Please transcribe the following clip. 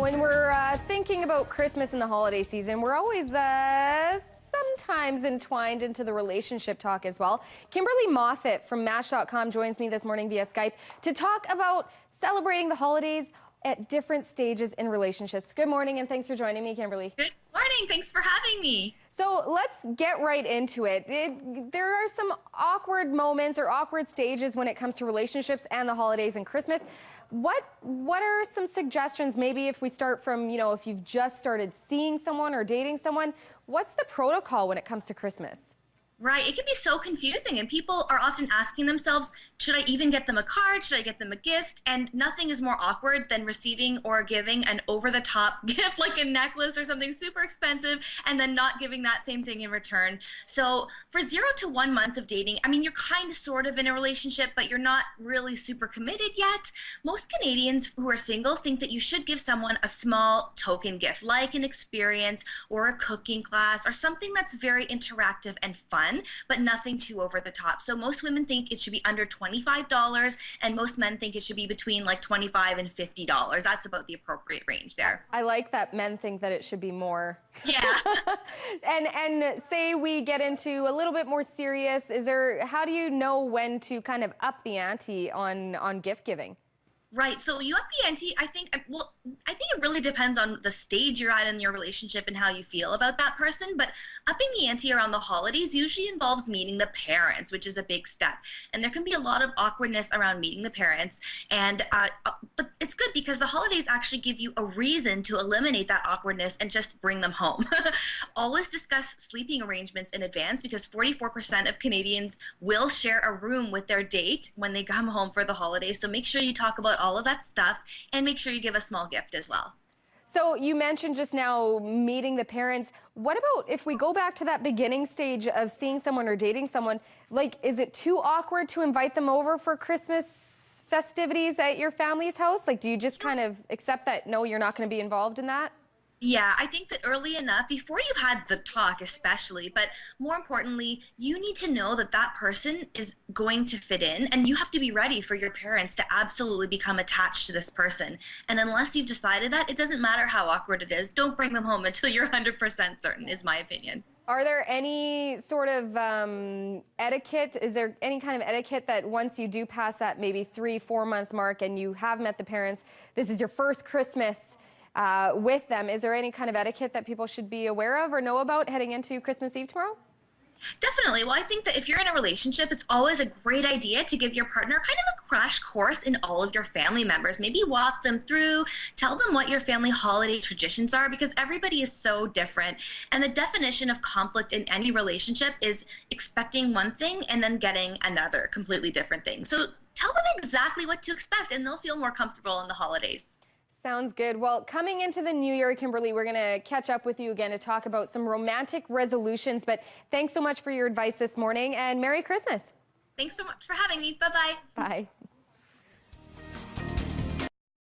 When we're thinking about Christmas and the holiday season, we're always sometimes entwined into the relationship talk as well. Kimberly Moffat from Match.com joins me this morning via Skype to talk about celebrating the holidays at different stages in relationships. Good morning, and thanks for joining me, Kimberly. Good morning. Thanks for having me. So let's get right into it. There are some awkward moments or awkward stages when it comes to relationships and the holidays and Christmas. What are some suggestions, maybe if we start from, if you've just started seeing someone or dating someone, what's the protocol when it comes to Christmas? Right. It can be so confusing, and people are often asking themselves, should I even get them a card? Should I get them a gift? And nothing is more awkward than receiving or giving an over-the-top gift like a necklace or something super expensive and then not giving that same thing in return. So for 0 to 1 month of dating, I mean, you're kind of sort of in a relationship, but you're not really super committed yet. Most Canadians who are single think that you should give someone a small token gift, like an experience or a cooking class or something that's very interactive and fun, but nothing too over the top. So most women think it should be under $25, and most men think it should be between like $25 and $50. That's about the appropriate range there. I like that men think that it should be more. Yeah. and say we get into a little bit more serious, how do you know when to kind of up the ante on gift giving? Right. So you up the ante, I think it really depends on the stage you're at in your relationship and how you feel about that person. But upping the ante around the holidays usually involves meeting the parents, which is a big step. And there can be a lot of awkwardness around meeting the parents. And but it's good because the holidays actually give you a reason to eliminate that awkwardness and just bring them home. Always discuss sleeping arrangements in advance, because 44% of Canadians will share a room with their date when they come home for the holidays. So make sure you talk about all of that stuff, and make sure you give a small gift as well. So you mentioned just now meeting the parents. What about if we go back to that beginning stage of seeing someone or dating someone? Like, is it too awkward to invite them over for Christmas festivities at your family's house? Like, do you just kind of accept that, no, you're not going to be involved in that? Yeah, I think that early enough, before you've had the talk especially, but more importantly, you need to know that that person is going to fit in, and you have to be ready for your parents to absolutely become attached to this person. And unless you've decided that, it doesn't matter how awkward it is. Don't bring them home until you're 100% certain, is my opinion. Are there any sort of etiquette? Is there any kind of etiquette that once you do pass that maybe 3-4 month mark and you have met the parents, this is your first Christmas with them, is there any kind of etiquette that people should be aware of or know about heading into Christmas Eve tomorrow? Definitely. Well, I think that if you're in a relationship, it's always a great idea to give your partner kind of a crash course in all of your family members. Maybe walk them through, tell them what your family holiday traditions are, because everybody is so different. And the definition of conflict in any relationship is expecting one thing and then getting another completely different thing. So tell them exactly what to expect, and they'll feel more comfortable in the holidays. Sounds good. Well, coming into the new year, Kimberly, we're going to catch up with you again to talk about some romantic resolutions. But thanks so much for your advice this morning, and Merry Christmas. Thanks so much for having me. Bye-bye. Bye.